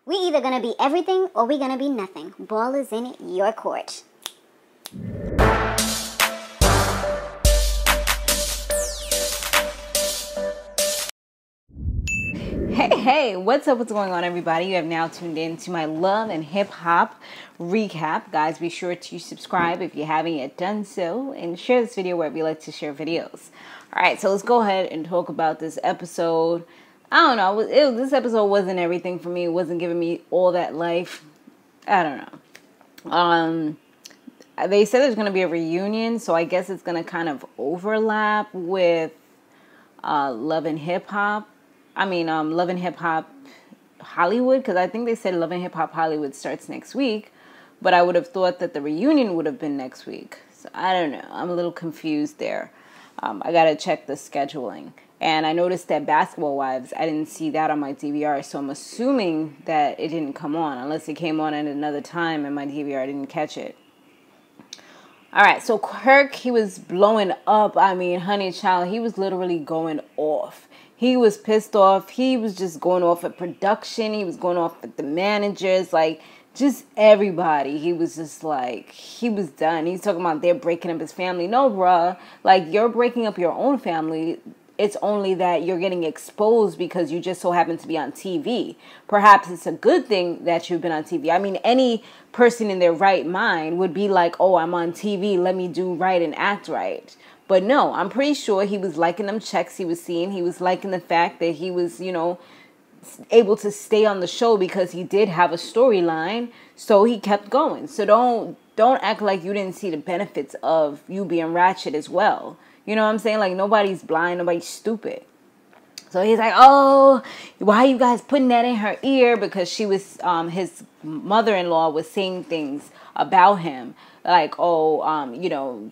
We either gonna be everything or we gonna be nothing. Ball is in your court. Hey, what's up? What's going on, everybody? You have now tuned in to my love and hip hop recap. Guys, be sure to subscribe if you haven't yet done so, and share this video wherever you like to share videos. All right, so let's go ahead and talk about this episode. I don't know. This episode wasn't everything for me. It wasn't giving me all that life. I don't know. They said there's going to be a reunion, so I guess it's going to kind of overlap with Love and Hip Hop. Love and Hip Hop Hollywood, because I think they said Love and Hip Hop Hollywood starts next week, but I would have thought that the reunion would have been next week. So I don't know. I'm a little confused there. I got to check the scheduling. And I noticed that Basketball Wives, I didn't see that on my DVR, so I'm assuming that it didn't come on, unless it came on at another time and my DVR didn't catch it. All right, so Kirk, he was blowing up. Honey child, he was literally going off. He was pissed off. He was just going off at production. He was going off at the managers, just everybody. He was just he was done. He's talking about they're breaking up his family. No, bruh. You're breaking up your own family. It's only that you're getting exposed because you just so happen to be on TV. Perhaps it's a good thing that you've been on TV. Any person in their right mind would be like, oh, I'm on TV. Let me do right and act right. But no, I'm pretty sure he was liking them checks he was seeing. He was liking the fact that he was, able to stay on the show because he did have a storyline. So he kept going. So don't act like you didn't see the benefits of you being ratchet as well. You know what I'm saying? Nobody's blind, nobody's stupid. So he's like, oh, why are you guys putting that in her ear? Because she was, his mother-in-law was saying things about him. You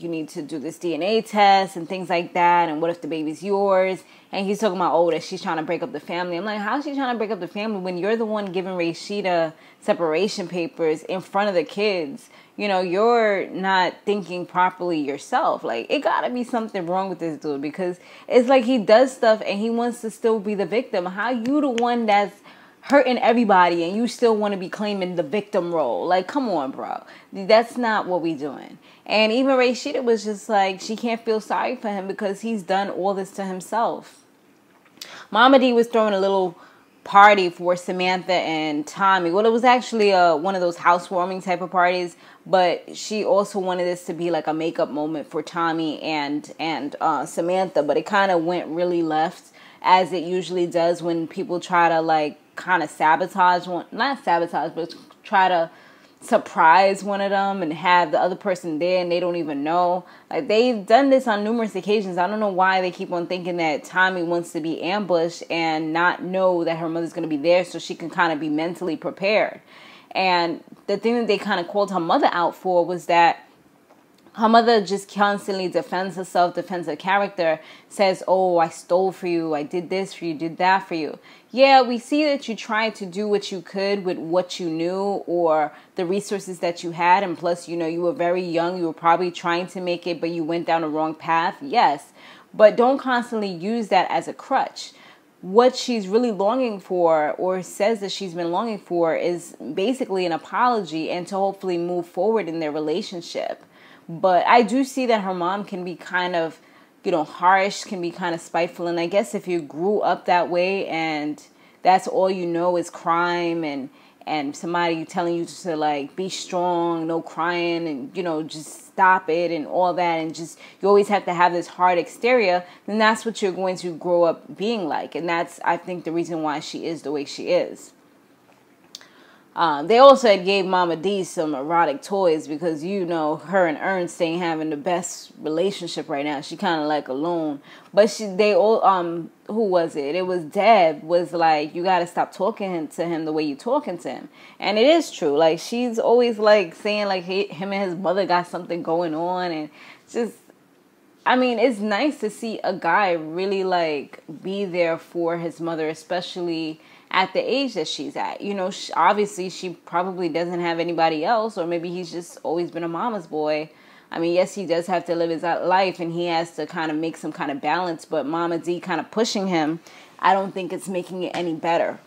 need to do this DNA test and things like that. And what if the baby's yours? And he's talking about, that she's trying to break up the family. I'm like, how's she trying to break up the family when you're the one giving Rasheeda separation papers in front of the kids? You're not thinking properly yourself. It gotta be something wrong with this dude, because it's like he does stuff and he wants to still be the victim. How you the one that's hurting everybody and you still want to be claiming the victim role? Come on, bro. That's not what we doing. And even Rasheeda was just she can't feel sorry for him because he's done all this to himself. Momma Dee was throwing a little party for Samantha and Tommi. Well, it was actually one of those housewarming type of parties, but she also wanted this to be a makeup moment for Tommi and Samantha, but it kind of went really left, as it usually does when people try to kind of sabotage one, not sabotage, but try to surprise one of them and have the other person there and they don't even know. They've done this on numerous occasions. I don't know why they keep on thinking that Tommi wants to be ambushed and not know that her mother's going to be there so she can kind of be mentally prepared. And the thing that they kind of called her mother out for was that her mother just constantly defends herself, defends her character, says, oh, I stole for you, I did this for you, did that for you. Yeah, we see that you tried to do what you could with what you knew or the resources that you had. And plus, you were very young. You were probably trying to make it, but you went down the wrong path. Yes, but don't constantly use that as a crutch. What she's really longing for, or says that she's been longing for, is basically an apology and to hopefully move forward in their relationship. But I do see that her mom can be kind of, harsh, can be kind of spiteful. And I guess if you grew up that way and that's all you know is crime and somebody telling you to be strong, no crying, and, just stop it and all that, and just you always have to have this hard exterior, then that's what you're going to grow up being like. And that's, I think, the reason why she is the way she is. They also had gave Momma Dee some erotic toys because, her and Ernst ain't having the best relationship right now. She kind of alone. But who was it? It was Deb was you got to stop talking to him the way you talking to him. And it is true. She's always saying him and his mother got something going on. And just, it's nice to see a guy really be there for his mother, especially at the age that she's at. Obviously she probably doesn't have anybody else, or maybe he's just always been a mama's boy. Yes, he does have to live his life and he has to kind of make some kind of balance, but Momma Dee kind of pushing him, I don't think it's making it any better.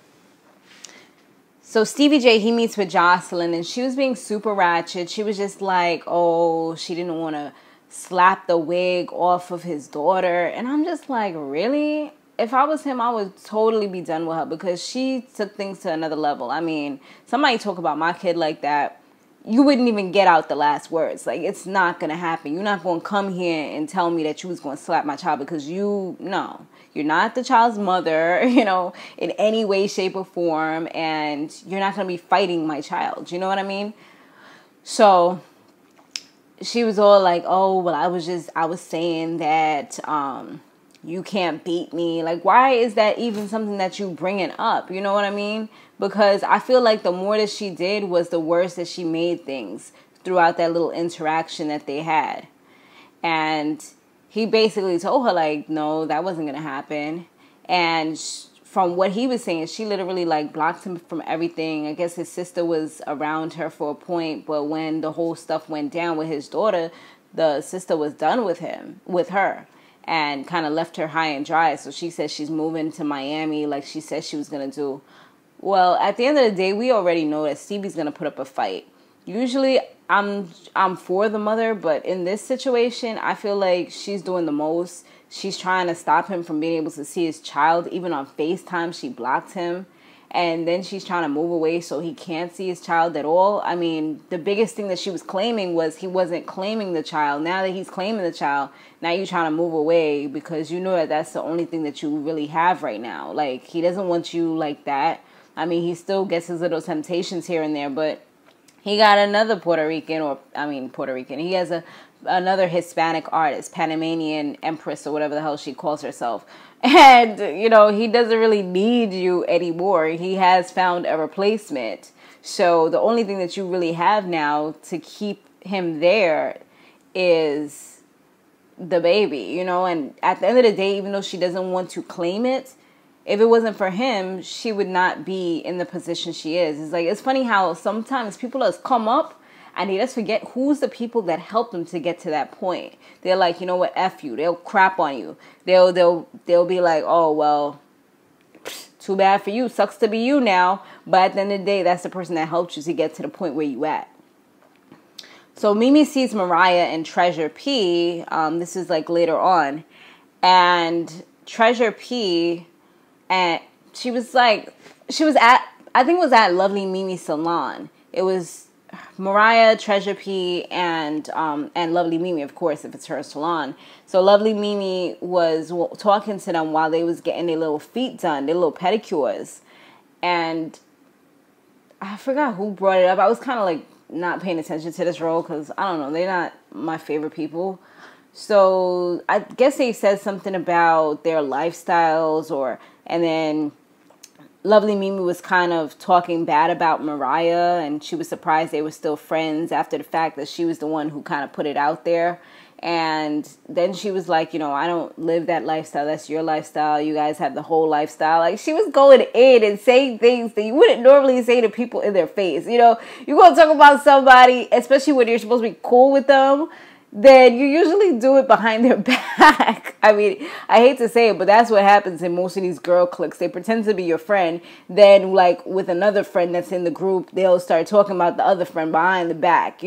So Stevie J, he meets with Joseline, and she was being super ratchet. She was just like, oh, she didn't want to slap the wig off of his daughter. And I'm just like, really? If I was him, I would totally be done with her, because she took things to another level. I mean, somebody talk about my kid like that, you wouldn't even get out the last words. Like, it's not going to happen. You're not going to come here and tell me that you was going to slap my child, because you're not the child's mother, in any way, shape, or form, and you're not going to be fighting my child. You know what I mean? So she was all like, oh, well, I was saying that you can't beat me. Like, why is that even something that you bringing up? You know what I mean? Because I feel like the more that she did was the worse that she made things throughout that little interaction that they had. And he basically told her, like, no, that wasn't going to happen. And from what he was saying, she literally, like, blocked him from everything. I guess his sister was around her for a point, but when the whole stuff went down with his daughter, the sister was done with her, and kind of left her high and dry. So she said she's moving to Miami like she said she was going to do. Well, at the end of the day, we already know that Stevie's going to put up a fight. Usually, I'm for the mother, but in this situation, I feel like she's doing the most. She's trying to stop him from being able to see his child. Even on FaceTime, she blocked him. And then she's trying to move away so he can't see his child at all. I mean, the biggest thing that she was claiming was he wasn't claiming the child. Now that he's claiming the child, now you're trying to move away because you know that that's the only thing that you really have right now. Like, he doesn't want you like that. I mean, he still gets his little temptations here and there, but he got another Puerto Rican. He has another Hispanic artist, Panamanian Empress or whatever the hell she calls herself. And, he doesn't really need you anymore. He has found a replacement. So the only thing that you really have now to keep him there is the baby, and at the end of the day, even though she doesn't want to claim it, if it wasn't for him, she would not be in the position she is. It's like, it's funny how sometimes people just come up and they just forget who's the people that helped them to get to that point. They're like, you know what, F you. They'll crap on you. They'll be like, oh, well, too bad for you. Sucks to be you now. But at the end of the day, that's the person that helped you to get to the point where you at. So Mimi sees Mariah and Treasure P. This is like later on. And Treasure P... And she was at, I think it was at Lovely Mimi's salon. It was Mariah, Treasure P, and Lovely Mimi, of course, if it's her salon. So Lovely Mimi was talking to them while they was getting their little feet done, their little pedicures. And I forgot who brought it up. I was kind of like not paying attention to this role because, I don't know, they're not my favorite people. So I guess they said something about their lifestyles and then Lovely Mimi was kind of talking bad about Mariah, and she was surprised they were still friends after the fact that she was the one who kind of put it out there. And then she was like, I don't live that lifestyle. That's your lifestyle. You guys have the whole lifestyle. Like, she was going in and saying things that you wouldn't normally say to people in their face. You're going to talk about somebody, especially when you're supposed to be cool with them, then you usually do it behind their back. I mean, I hate to say it, but that's what happens in most of these girl cliques. They pretend to be your friend. Then, like, with another friend that's in the group, they'll start talking about the other friend behind the back,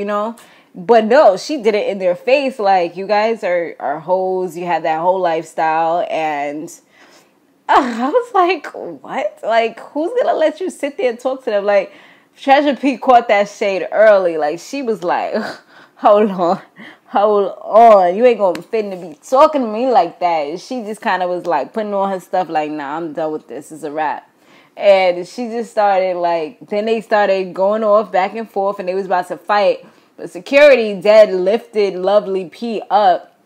But no, she did it in their face. Like, you guys are hoes. You have that whole lifestyle. And I was like, what? Like, who's going to let you sit there and talk to them? Like, Treasure P caught that shade early. Like, she was like, hold on, you ain't gonna fit to be talking to me like that. She just kind of was like putting on her stuff like, nah, I'm done with this, it's a wrap. And she just started then they started going off back and forth and they was about to fight. But security lifted Lovely P up.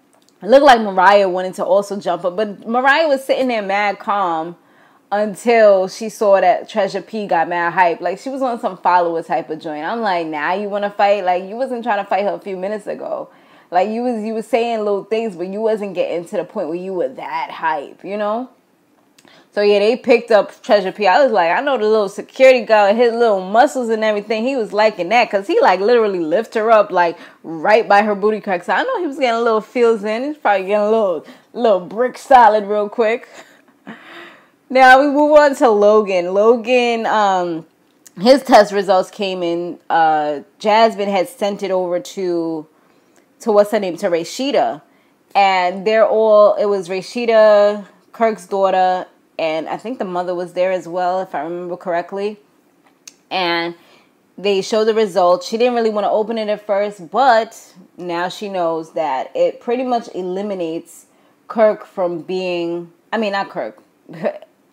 It looked like Mariah wanted to also jump up, but Mariah was sitting there mad calm until she saw that Treasure P got mad hype. Like, she was on some follower type of joint. I'm like, now you want to fight? Like, you wasn't trying to fight her a few minutes ago. Like, you was saying little things, but you wasn't getting to the point where you were that hype, So, yeah, they picked up Treasure P. I was like, I know the little security guy, his little muscles and everything, he was liking that because he, literally lifted her up, right by her booty crack. So, I know he was getting a little feels in. He's probably getting a little brick solid real quick. Now, we move on to Logan. Logan, his test results came in. Jasmine had sent it over to what's her name, to Rasheeda. And it was Rasheeda, Kirk's daughter, and I think the mother was there as well, if I remember correctly. And they showed the results. She didn't really want to open it at first, but now she knows that it pretty much eliminates Kirk from being, I mean, not Kirk,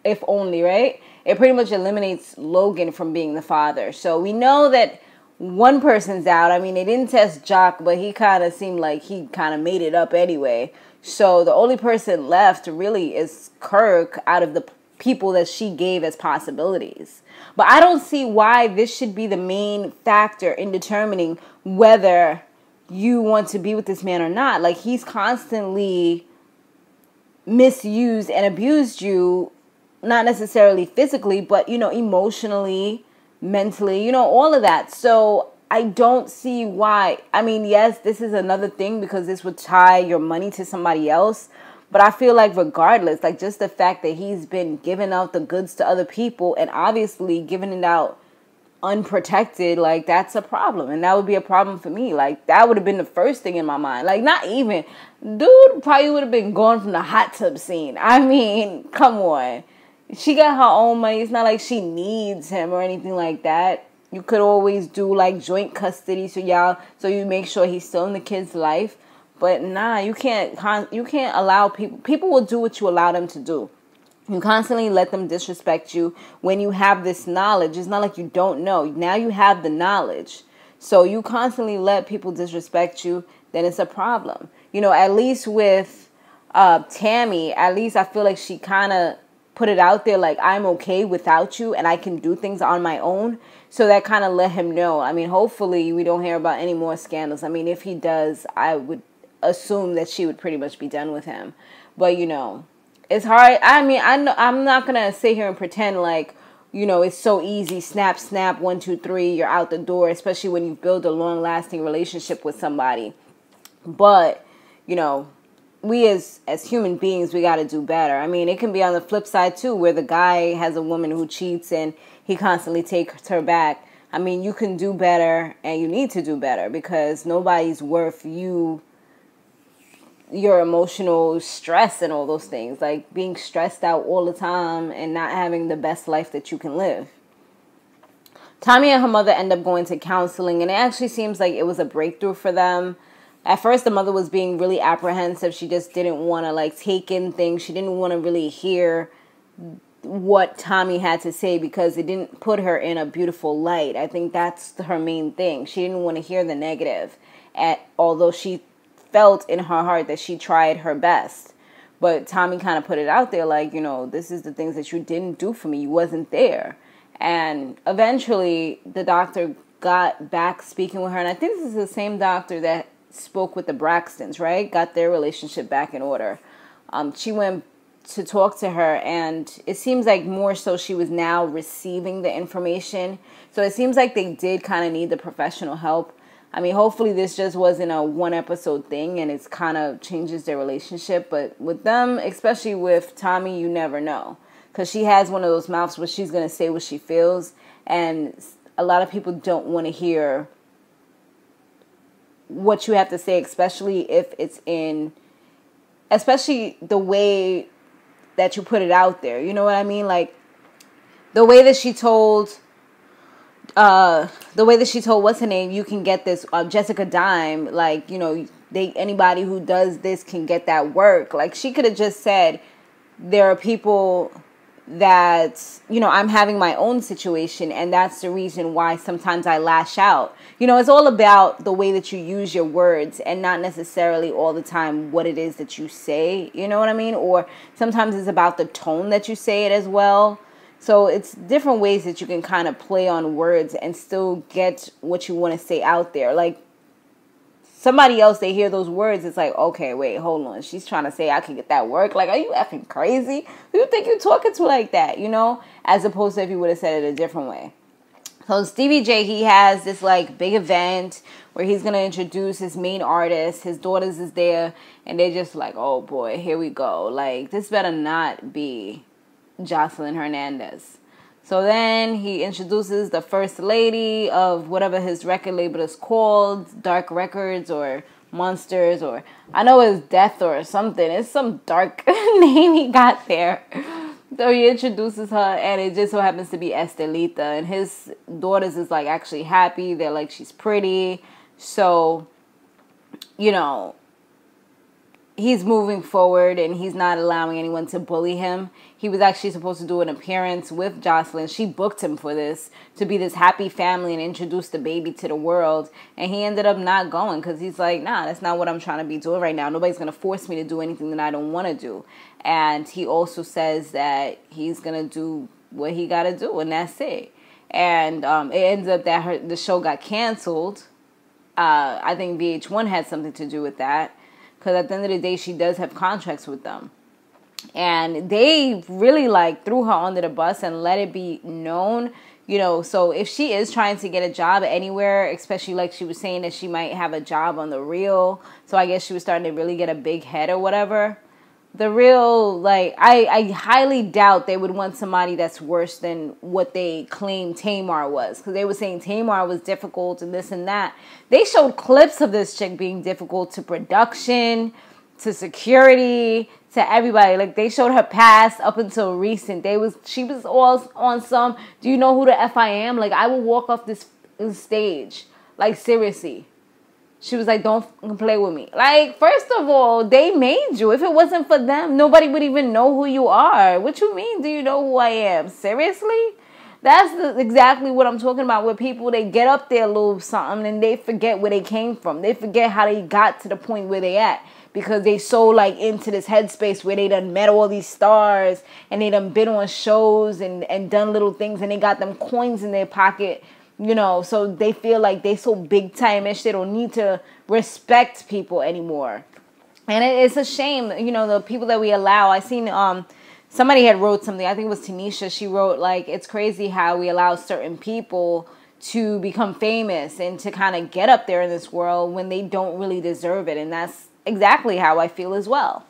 if only, right? It pretty much eliminates Logan from being the father. So we know that one person's out. I mean, they didn't test Jock, but he kind of seemed like he kind of made it up anyway. So the only person left really is Kirk out of the people that she gave as possibilities. But I don't see why this should be the main factor in determining whether you want to be with this man or not. Like, he's constantly misused and abused you, not necessarily physically, but, emotionally, mentally, all of that. So I don't see why. I mean, yes, this is another thing because this would tie your money to somebody else. But I feel like regardless, like just the fact that he's been giving out the goods to other people and obviously giving it out unprotected, like that's a problem. And that would be a problem for me. Like that would have been the first thing in my mind. Like not even, dude probably would have been gone from the hot tub scene. I mean, come on. She got her own money. It's not like she needs him or anything like that. You could always do like joint custody so you make sure he's still in the kid's life. But nah, you can't allow people will do what you allow them to do. You constantly let them disrespect you when you have this knowledge. It's not like you don't know. Now you have the knowledge. So you constantly let people disrespect you, then it's a problem. At least with Tammy, at least I feel like she kind of put it out there like, I'm okay without you and I can do things on my own. So that kind of let him know. I mean, hopefully we don't hear about any more scandals. I mean, if he does, I would assume that she would pretty much be done with him. But, it's hard. I mean, I'm not going to sit here and pretend like, it's so easy. Snap, snap, 1, 2, 3, you're out the door, especially when you build a long-lasting relationship with somebody. But, we as human beings, we got to do better. I mean, it can be on the flip side, too, where the guy has a woman who cheats and he constantly takes her back. I mean, you can do better and you need to do better because nobody's worth your emotional stress and all those things, like being stressed out all the time and not having the best life that you can live. Tommi and her mother end up going to counseling, and it actually seems like it was a breakthrough for them. At first, the mother was being really apprehensive. She just didn't want to take in things. She didn't want to really hear what Tommi had to say because it didn't put her in a beautiful light. I think that's her main thing. She didn't want to hear the negative, although she felt in her heart that she tried her best. But Tommi kind of put it out there like, this is the things that you didn't do for me. You wasn't there. And eventually the doctor got back speaking with her. And I think this is the same doctor that spoke with the Braxtons, right? Got their relationship back in order. She went to talk to her and it seems like more so she was now receiving the information. So it seems like they did kind of need the professional help. I mean, hopefully this just wasn't a one episode thing and it's kind of changes their relationship. But with them, especially with Tommi, you never know. Because she has one of those mouths where she's going to say what she feels. And a lot of people don't want to hear what you have to say, especially if it's especially the way that you put it out there. You know what I mean? Like the way that she told... what's her name, you can get this, Jessica Dime, like, anybody who does this can get that work. Like, she could have just said, there are people that, I'm having my own situation, and that's the reason why sometimes I lash out. It's all about the way that you use your words, and not necessarily all the time what it is that you say, you know what I mean? Or sometimes it's about the tone that you say it as well. So it's different ways that you can kind of play on words and still get what you want to say out there. Like somebody else, they hear those words. It's like, okay, wait, hold on. She's trying to say I can get that work. Like, are you effing crazy? Who you think you're talking to like that? As opposed to if you would have said it a different way. So Stevie J, he has this big event where he's going to introduce his main artist. His daughters is there and they're just like, oh boy, here we go. Like, this better not be Joseline Hernandez. So then he introduces the first lady of whatever his record label is called, Dark Records or Monsters, or I know it's Death or something. It's some dark name he got there. So he introduces her, and it just so happens to be Estelita. And his daughters is like actually happy. They're like, she's pretty. So, you know, he's moving forward and he's not allowing anyone to bully him. He was actually supposed to do an appearance with Joseline. She booked him for this, to be this happy family and introduce the baby to the world. And he ended up not going because he's like, nah, that's not what I'm trying to be doing right now. Nobody's going to force me to do anything that I don't want to do. And he also says that he's going to do what he got to do, and that's it. And it ends up that the show got canceled. I think VH1 had something to do with that. Because at the end of the day, she does have contracts with them. And they really, like, threw her under the bus and let it be known, you know. So if she is trying to get a job anywhere, especially like she was saying that she might have a job on The Real. So I guess she was starting to really get a big head or whatever. The Real, like, I highly doubt they would want somebody that's worse than what they claimed Tamar was. Because they were saying Tamar was difficult and this and that. They showed clips of this chick being difficult to production, to security, to everybody. Like, they showed her past up until recent. She was all on some, do you know who the F I am? Like, I will walk off this stage. Like, seriously. She was like, don't play with me. Like, first of all, they made you. If it wasn't for them, nobody would even know who you are. What you mean, do you know who I am? Seriously? That's exactly what I'm talking about with people. They get up there a little something and they forget where they came from. They forget how they got to the point where they at. Because they so, like, into this headspace where they done met all these stars and they done been on shows and done little things and they got them coins in their pocket. You know, so they feel like they so big time-ish, they don't need to respect people anymore. And it's a shame, you know, the people that we allow. I seen somebody had wrote something, I think it was Tanisha, she wrote, like, it's crazy how we allow certain people to become famous and to kind of get up there in this world when they don't really deserve it. And that's exactly how I feel as well.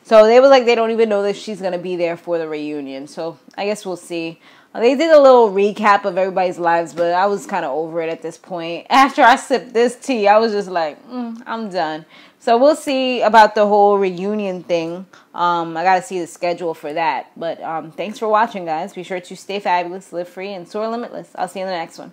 So they were like, they don't even know that she's going to be there for the reunion. So I guess we'll see. They did a little recap of everybody's lives, but I was kind of over it at this point. After I sipped this tea, I was just like, I'm done. So we'll see about the whole reunion thing. I got to see the schedule for that. But thanks for watching, guys. Be sure to stay fabulous, live free, and soar limitless. I'll see you in the next one.